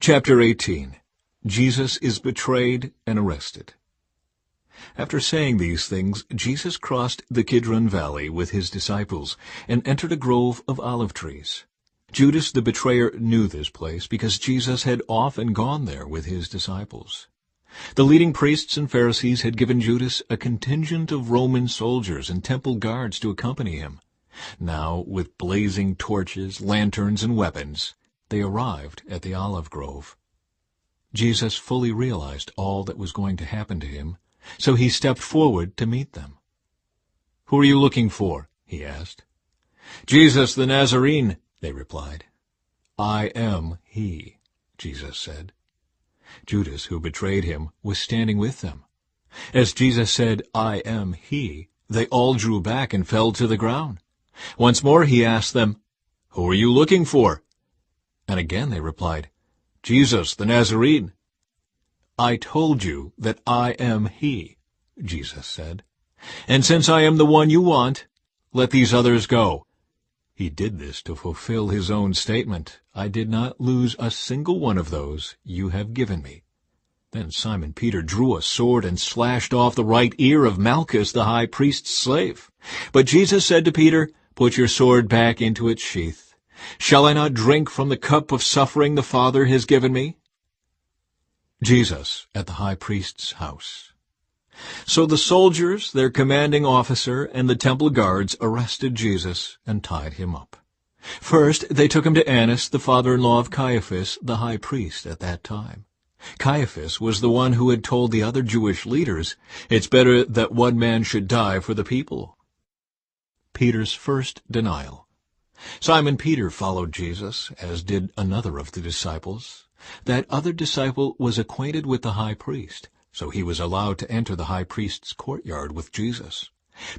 Chapter 18. Jesus is betrayed and arrested. After saying these things, Jesus crossed the Kidron Valley with his disciples and entered a grove of olive trees. Judas the betrayer knew this place because Jesus had often gone there with his disciples. The leading priests and Pharisees had given Judas a contingent of Roman soldiers and temple guards to accompany him. Now, with blazing torches, lanterns, and weapons, they arrived at the olive grove. Jesus fully realized all that was going to happen to him, so he stepped forward to meet them. "Who are you looking for?" he asked. "Jesus the Nazarene," they replied. "I am he," Jesus said. Judas, who betrayed him, was standing with them. As Jesus said, "I am he," they all drew back and fell to the ground. Once more he asked them, "Who are you looking for?" And again they replied, "Jesus the Nazarene." "I told you that I am he," Jesus said. "And since I am the one you want, let these others go." He did this to fulfill his own statement, "I did not lose a single one of those you have given me." Then Simon Peter drew a sword and slashed off the right ear of Malchus, the high priest's slave. But Jesus said to Peter, "Put your sword back into its sheath. Shall I not drink from the cup of suffering the Father has given me?" Jesus at the high priest's house. So the soldiers, their commanding officer, and the temple guards arrested Jesus and tied him up. First, they took him to Annas, the father-in-law of Caiaphas, the high priest at that time. Caiaphas was the one who had told the other Jewish leaders, "It's better that one man should die for the people." Peter's first denial. Simon Peter followed Jesus, as did another of the disciples. That other disciple was acquainted with the high priest, so he was allowed to enter the high priest's courtyard with Jesus.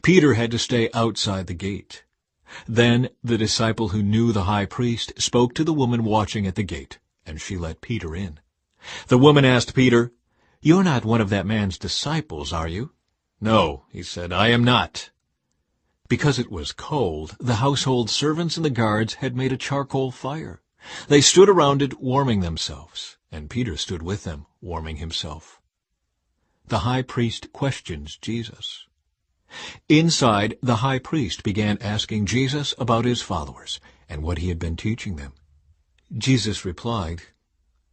Peter had to stay outside the gate. Then the disciple who knew the high priest spoke to the woman watching at the gate, and she let Peter in. The woman asked Peter, "You're not one of that man's disciples, are you?" "No," he said, "I am not." Because it was cold, the household servants and the guards had made a charcoal fire. They stood around it warming themselves, and Peter stood with them, warming himself. The high priest questions Jesus. Inside, the high priest began asking Jesus about his followers and what he had been teaching them. Jesus replied,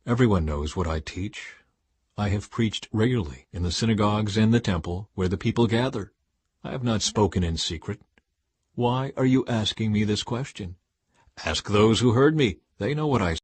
"Everyone knows what I teach. I have preached regularly in the synagogues and the temple where the people gather. I have not spoken in secret. Why are you asking me this question? Ask those who heard me. They know what I